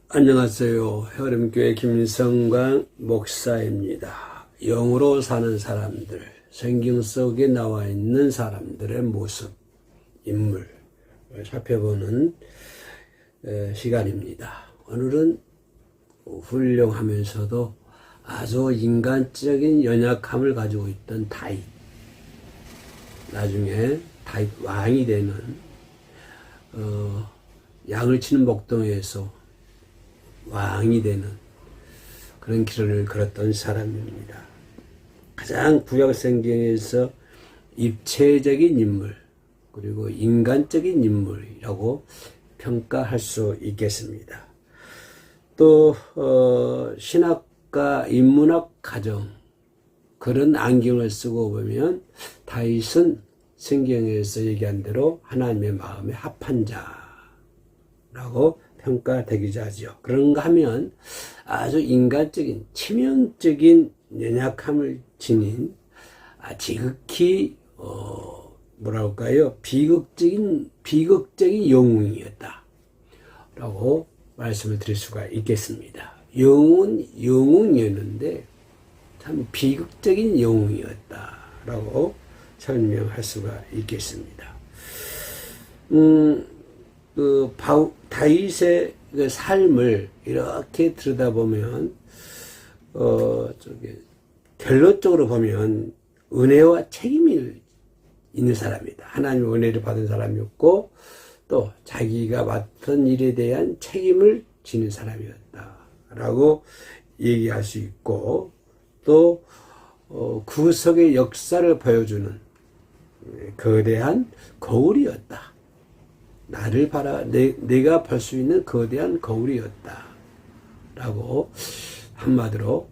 안녕하세요. 흐름교회 김성광 목사입니다. 영으로 사는 사람들, 성경 속에 나와 있는 사람들의 모습, 인물을 살펴보는 시간입니다. 오늘은 훌륭하면서도 아주 인간적인 연약함을 가지고 있던 다윗, 나중에 다윗 왕이 되는 양을 치는 목동에서 왕이 되는 그런 길을 걸었던 사람입니다. 가장 구약성경에서 입체적인 인물 그리고 인간적인 인물이라고 평가할 수 있겠습니다. 또 신학과 인문학 가정 그런 안경을 쓰고 보면 다윗은 성경에서 얘기한 대로 하나님의 마음에 합한 자라고 평가되기도 하죠. 그런가 하면 아주 인간적인 치명적인 연약함을 지닌 지극히 비극적인 영웅이었다라고 말씀을 드릴 수가 있겠습니다. 영웅이었는데 참 비극적인 영웅이었다라고 설명할 수가 있겠습니다. 다윗의 그 삶을 이렇게 들여다보면, 결론적으로 보면 은혜와 책임이 있는 사람이다. 하나님의 은혜를 받은 사람이었고, 또 자기가 맡은 일에 대한 책임을 지는 사람이었다라고 얘기할 수 있고, 또, 그 속의 역사를 보여주는 거대한 거울이었다. 나를 내가 볼 수 있는 거대한 거울이었다라고 한마디로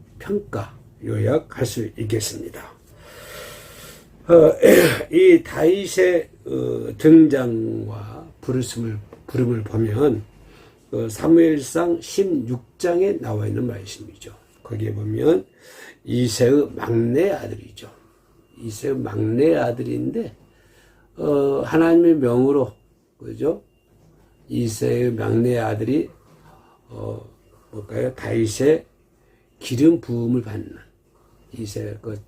요약할 수 있겠습니다. 이 다윗의 등장과 부름을 보면 사무엘상 16장에 나와 있는 말씀이죠. 거기에 보면 이새의 막내 아들이죠. 이새의 막내 아들인데 하나님의 명으로 그죠? 이새의 막내 아들이 다윗의 기름 부음을 받는 이새 그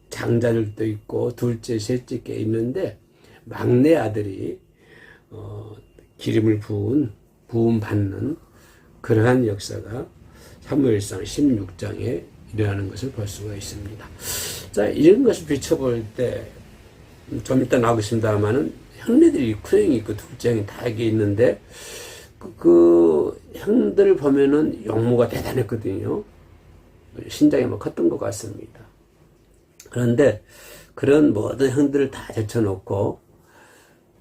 장자들도 있고 둘째, 셋째 께 있는데 막내 아들이 기름을 부음 받는 그러한 역사가 사무엘상 16장에 일어나는 것을 볼 수가 있습니다. 자, 이런 것을 비춰볼 때 좀 이따 나오겠습니다만은 형네들이 큰 형이 있고 둘째 형이 다 여기 있는데 그 형들을 보면은 용모가 대단했거든요. 신장이 뭐 컸던 것 같습니다. 그런데 그런 모든 형들을 다 제쳐놓고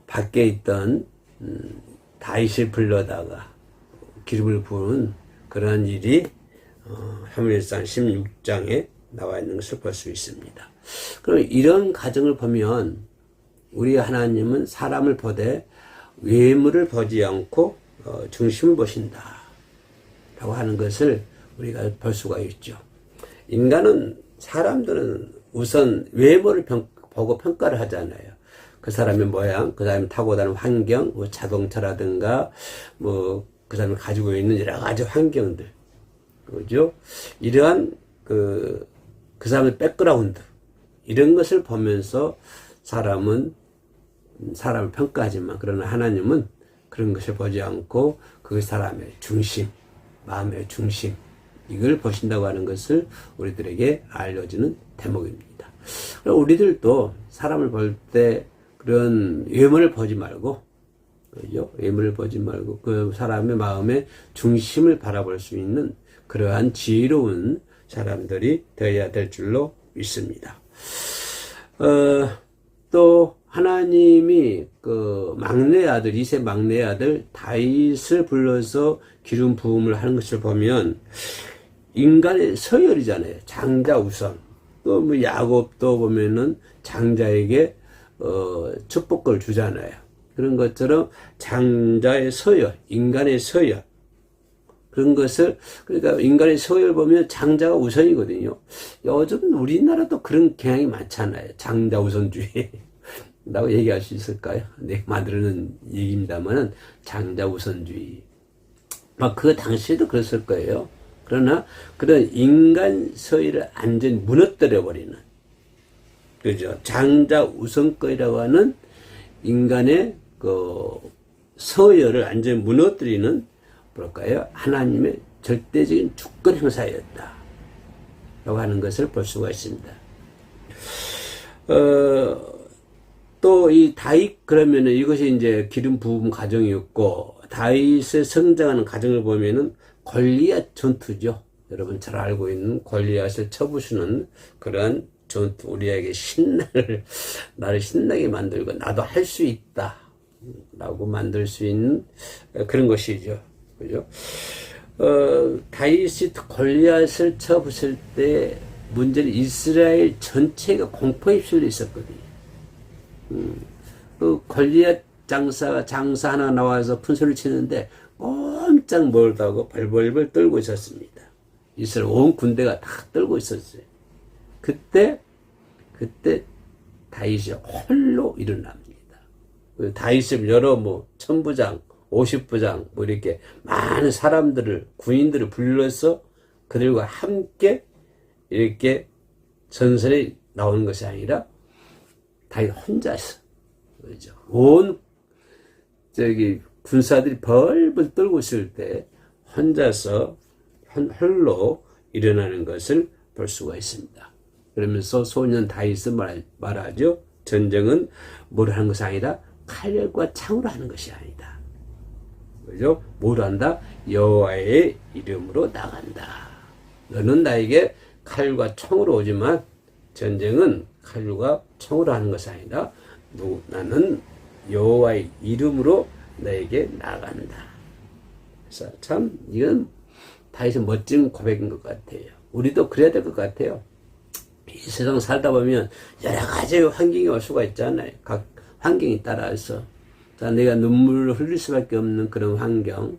밖에 있던 다윗을 불러다가 기름을 부은 그런 일이 사무엘상 16장에 나와 있는 것을 볼 수 있습니다. 그럼 이런 가정을 보면 우리 하나님은 사람을 보되 외모를 보지 않고 중심을 보신다 라고 하는 것을 우리가 볼 수가 있죠. 사람들은 우선 외모를 보고 평가를 하잖아요. 그 사람의 모양, 그 사람이 타고 다니는 환경, 뭐 자동차라든가 뭐 그 사람이 가지고 있는 여러 가지 환경들, 그죠? 이러한 그 사람의 백그라운드 이런 것을 보면서 사람을 평가하지만 그러나 하나님은 그런 것을 보지 않고 그 사람의 중심, 마음의 중심 이걸 보신다고 하는 것을 우리들에게 알려주는 대목입니다. 우리들도 사람을 볼 때 그런 외모를 보지 말고, 그죠? 외모를 보지 말고 그 사람의 마음의 중심을 바라볼 수 있는 그러한 지혜로운 사람들이 되어야 될 줄로 믿습니다. 또 하나님이 그 막내 아들, 이새 막내 아들 다윗을 불러서 기름 부음을 하는 것을 보면 인간의 서열이잖아요. 장자 우선. 또 뭐 야곱도 보면은 장자에게 축복을 주잖아요. 그런 것처럼 장자의 서열, 인간의 서열 그런 것을 그러니까 인간의 서열 보면 장자가 우선이거든요. 요즘 우리나라도 그런 경향이 많잖아요. 장자 우선주의. 라고 얘기할 수 있을까요? 네, 만들어낸 얘기입니다만은 장자 우선주의. 그 당시에도 그랬을 거예요. 그러나 그런 인간 서열을 완전히 무너뜨려버리는, 그죠? 장자 우선권이라고 하는 인간의 그 서열을 완전히 무너뜨리는, 뭐랄까요? 하나님의 절대적인 주권 행사였다. 라고 하는 것을 볼 수가 있습니다. 또 이 다윗, 그러면은 이것이 이제 기름 부음 과정이었고, 다윗의 성장하는 과정을 보면은 골리앗 전투죠. 여러분 잘 알고 있는 골리앗을 쳐부수는 그런 전투, 우리에게 나를 신나게 만들고 나도 할 수 있다 라고 만들 수 있는 그런 것이죠. 그죠? 다윗이 골리앗을 쳐부술 때 문제는 이스라엘 전체가 공포에 휩쓸려 있었거든요. 그 골리앗 장사 하나 나와서 푼소리를 치는데 꼼짝 못하고 벌벌벌 떨고 있었습니다. 이스라엘 온 군대가 다 떨고 있었어요. 그때 다윗이 홀로 일어납니다. 다윗은 여러 천부장, 50부장 이렇게 많은 사람들을, 군인들을 불러서 그들과 함께 이렇게 전선에 나오는 것이 아니라 다윗 혼자서, 그죠? 온 군사들이 벌벌 떨고 있을 때 혼자서 홀로 일어나는 것을 볼 수가 있습니다. 그러면서 소년 다윗은 말하죠. 전쟁은 뭐로 하는 것이 아니라 칼과 창으로 하는 것이 아니다. 그죠? 뭐로 한다? 여호와의 이름으로 나간다. 너는 나에게 칼과 총으로 오지만 전쟁은 칼과 총으로 하는 것이 아니라 나는 여호와의 이름으로 너에게 나간다. 그래서 참 이건 다윗의 멋진 고백인 것 같아요. 우리도 그래야 될 것 같아요. 이 세상 살다 보면 여러 가지 환경이 올 수가 있잖아요. 각 환경에 따라서 내가 눈물을 흘릴 수밖에 없는 그런 환경,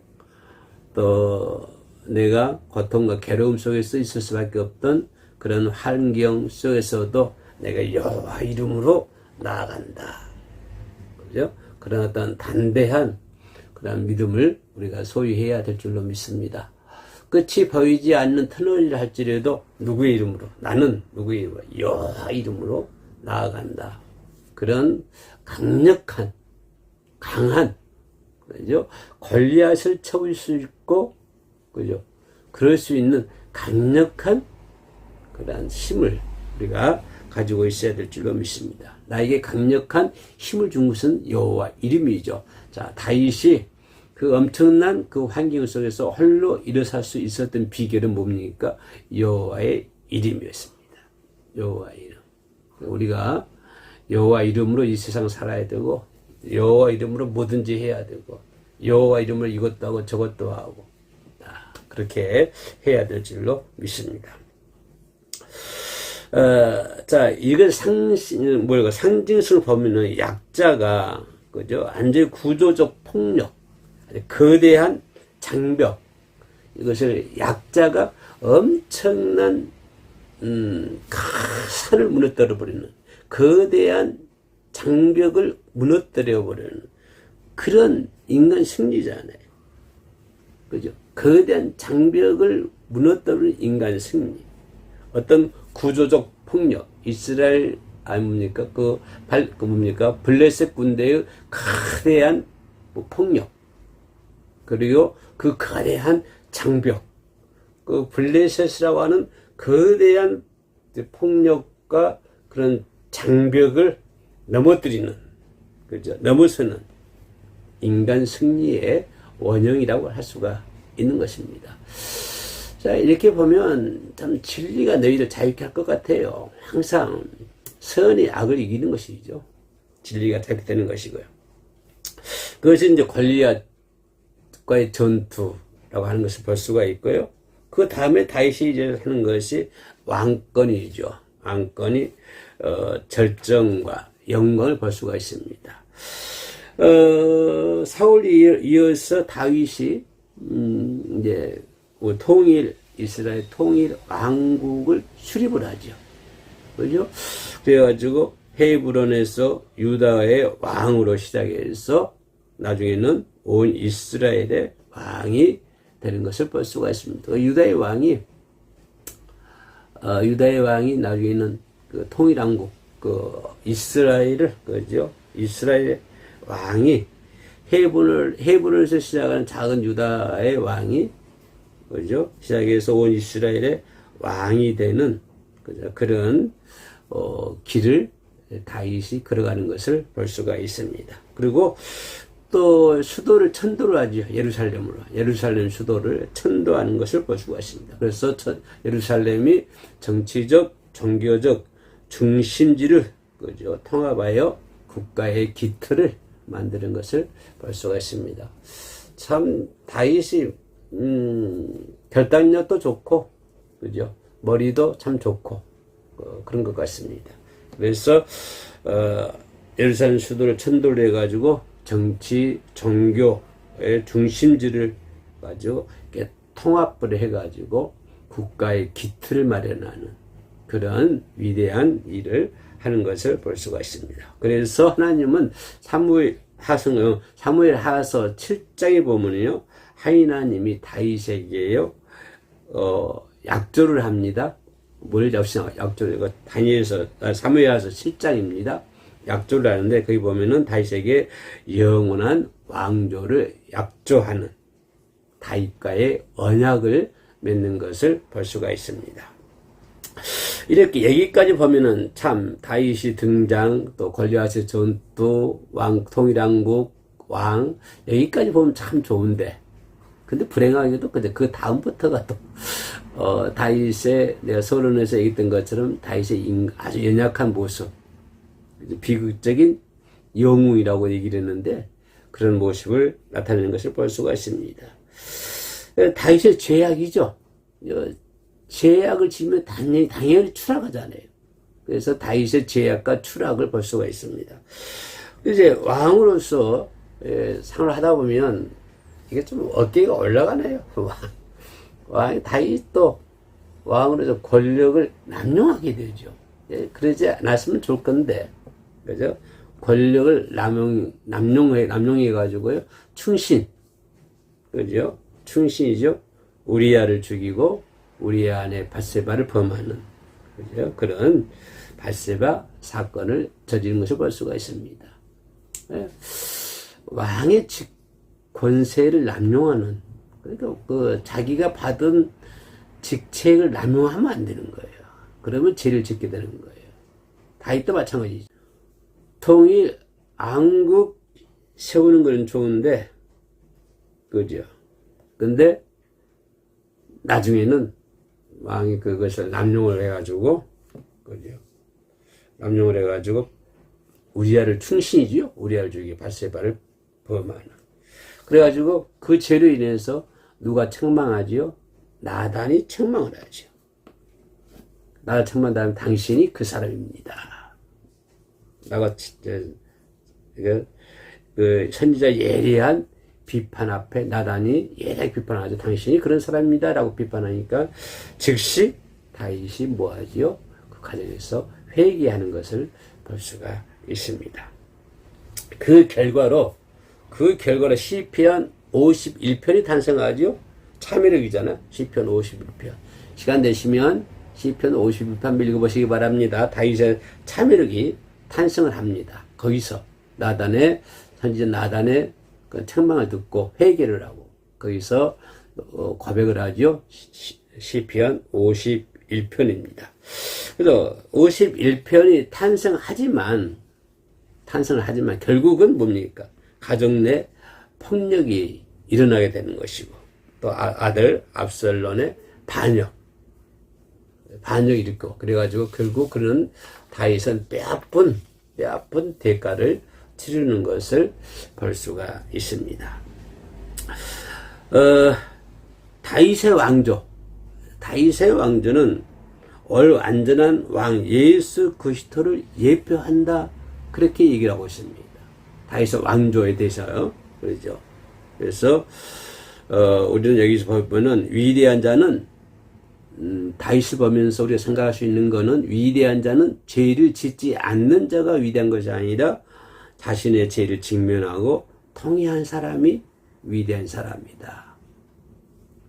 또 내가 고통과 괴로움 속에서 있을 수밖에 없던 그런 환경 속에서도 내가 여호와 이름으로 나아간다. 그죠? 그런 어떤 담대한 그런 믿음을 우리가 소유해야 될 줄로 믿습니다. 끝이 보이지 않는 터널이라 할지라도 누구의 이름으로, 나는 누구의 이름으로, 여호와 이름으로 나아간다. 그런 강력한, 강한, 그죠? 골리앗을 쳐볼 수 있고, 그죠? 그럴 수 있는 강력한 그러한 힘을 우리가 가지고 있어야 될 줄로 믿습니다. 나에게 강력한 힘을 준 것은 여호와 이름이죠. 자, 다윗이 그 엄청난 그 환경 속에서 홀로 일어설 수 있었던 비결은 뭡니까? 여호와의 이름이었습니다. 여호와 이름. 우리가 여호와 이름으로 이 세상 살아야 되고, 여호와 이름으로 뭐든지 해야 되고, 여호와 이름으로 이것도 하고 저것도 하고, 그렇게 해야 될 줄로 믿습니다. 자, 이걸 상징성을 보면은 약자가, 그죠? 완전히 구조적 폭력, 거대한 장벽, 이것을 약자가 엄청난, 산을 무너뜨려버리는, 거대한 장벽을 무너뜨려버리는 그런 인간 승리잖아요. 그죠? 거대한 장벽을 무너뜨리는 인간 승리. 어떤 구조적 폭력, 이스라엘, 뭡니까? 뭡니까? 블레셋 군대의 거대한 폭력. 그리고 그 거대한 장벽. 그 블레셋이라고 하는 거대한 폭력과 그런 장벽을 넘어뜨리는, 그죠? 넘어서는 인간 승리의 원형이라고 할 수가 있는 것입니다. 자, 이렇게 보면 참 진리가 너희를 자유케 할 것 같아요. 항상 선이 악을 이기는 것이죠. 진리가 자유케 되는 것이고요. 그것이 이제 골리앗과의 전투라고 하는 것을 볼 수가 있고요. 그 다음에 다윗이 이제 하는 것이 왕권이죠. 왕권이 절정과 영광을 볼 수가 있습니다. 사울이 이어서 다윗이 이제 이스라엘 통일 왕국을 수립을 하죠. 그죠? 그래가지고 헤브론에서 유다의 왕으로 시작해서 나중에는 온 이스라엘의 왕이 되는 것을 볼 수가 있습니다. 유다의 왕이 나중에는 그 통일왕국, 그 이스라엘을, 그죠? 이스라엘의 왕이 헤브론에서 시작하는 작은 유다의 왕이, 그죠? 시작해서 온 이스라엘의 왕이 되는, 그죠? 그런, 길을 다윗이 걸어가는 것을 볼 수가 있습니다. 그리고 또 수도를 천도를 하죠. 예루살렘으로. 예루살렘 수도를 천도하는 것을 볼 수가 있습니다. 그래서 예루살렘이 정치적, 종교적 중심지를, 그죠? 통합하여 국가의 기틀을 만드는 것을 볼 수가 있습니다. 참 다윗이 결단력도 좋고, 그죠? 머리도 참 좋고, 그런 것 같습니다. 그래서 예루살렘 수도를 천도를 해가지고 정치, 종교의 중심지를 가지고 이렇게 통합을 해가지고 국가의 기틀을 마련하는 그런 위대한 일을 하는 것을 볼 수가 있습니다. 그래서 하나님은 사무엘 하서 7장에 보면요, 하나님이 다윗에게요, 약조를 합니다. 뭘 약조를, 다니엘서, 사무엘하서 7장입니다. 약조를 하는데, 거기 보면은 다윗에게 영원한 왕조를 약조하는 다윗과의 언약을 맺는 것을 볼 수가 있습니다. 이렇게 여기까지 보면은 참 다윗이 등장, 또 골리앗의 전투, 통일왕국, 왕, 여기까지 보면 참 좋은데, 근데 불행하게도 근데 그 다음부터가 또 다윗의, 내가 서론에서 얘기했던 것처럼 다윗의 아주 연약한 모습, 비극적인 영웅이라고 얘기를 했는데 그런 모습을 나타내는 것을 볼 수가 있습니다. 다윗의 죄악이죠. 죄악을 지면 당연히 추락하잖아요. 그래서 다윗의 죄악과 추락을 볼 수가 있습니다. 이제 왕으로서 생활을 하다 보면 이게 좀 어깨가 올라가네요. 다윗도 왕으로서 권력을 남용하게 되죠. 그러지 않았으면 좋을 건데, 그죠? 권력을 남용해가지고요, 그죠? 충신이죠? 우리아를 죽이고, 우리아 안에 밧세바를 범하는, 그죠? 그런 밧세바 사건을 저지른 것을 볼 수가 있습니다. 왕의 권세를 남용하는, 그러니까 자기가 받은 직책을 남용하면 안 되는 거예요. 그러면 죄를 짓게 되는 거예요. 다윗도 마찬가지죠. 통일 왕국 세우는 건 좋은데, 그죠? 근데 나중에는 왕이 그것을 남용을 해가지고, 그죠? 남용을 해가지고 우리아를 충신이지요. 우리아를 죽이고 밧세바를 범하는. 그래가지고 그 죄로 인해서 누가 책망하지요? 나단이 책망을 하죠. 나를 책망하면 당신이 그 사람입니다. 나가 그 선지자 예리한 비판 앞에 나단이 예리하게 비판하죠. 당신이 그런 사람입니다. 라고 비판하니까 즉시 다윗이 뭐하지요? 그 가정에서 회개하는 것을 볼 수가 있습니다. 그 결과로 시편 51편이 탄생하죠. 참여력이잖아. 시편 51편. 시간 되시면 시편 51편 읽어보시기 바랍니다. 다윗의 참여력이 탄생을 합니다. 거기서 선지자 나단의 그 책망을 듣고 회개를 하고 거기서 고백을 하죠. 시편 51편입니다. 그래서 51편이 탄생을 하지만 결국은 뭡니까? 가정 내 폭력이 일어나게 되는 것이고, 또 아들 압살롬의 반역이 일고, 그래가지고 결국 그는 다윗은 뼈아픈 대가를 치르는 것을 볼 수가 있습니다. 다윗의 왕조는 완전한 왕 예수 그리스도를 예표한다, 그렇게 얘기를 하고 있습니다. 다윗의 왕조에 대해서요. 그렇죠. 그래서 우리는 여기서 보면은 위대한 자는 다윗을 보면서 우리가 생각할 수 있는 거는, 위대한 자는 죄를 짓지 않는 자가 위대한 것이 아니라 자신의 죄를 직면하고 통회한 사람이 위대한 사람이다.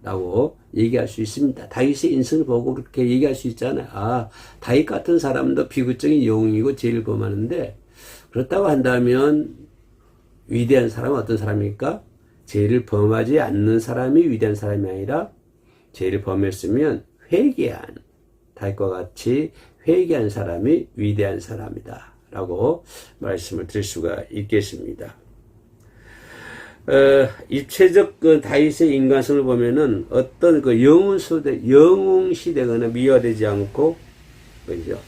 라고 얘기할 수 있습니다. 다윗의 인생을 보고 그렇게 얘기할 수 있잖아요. 아, 다윗 같은 사람도 비극적인 영웅이고 죄를 범하는데, 그렇다고 한다면 위대한 사람은 어떤 사람입니까? 죄를 범하지 않는 사람이 위대한 사람이 아니라 죄를 범했으면 회개한, 다윗과 같이 회개한 사람이 위대한 사람이다 라고 말씀을 드릴 수가 있겠습니다. 입체적 그 다윗의 인간성을 보면은 어떤 그 영웅시되거나 미화되지 않고, 그죠?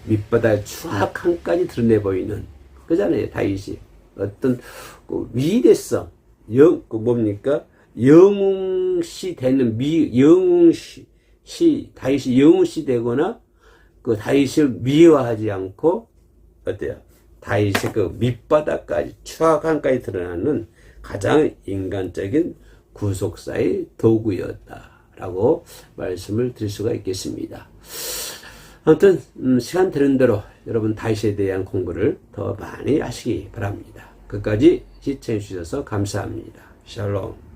밑바닥의 추악함까지 드러내 보이는, 그잖아요, 다윗이. 어떤 그 위대성, 뭡니까? 영웅시 되는, 다윗이 영웅시 되거나, 그 다윗을 미화하지 않고, 어때요? 다윗의 그 밑바닥까지, 추악함까지 드러나는 가장 인간적인 구속사의 도구였다라고 말씀을 드릴 수가 있겠습니다. 아무튼 시간 되는 대로 여러분 다윗에 대한 공부를 더 많이 하시기 바랍니다. 끝까지 시청해 주셔서 감사합니다. 샬롬.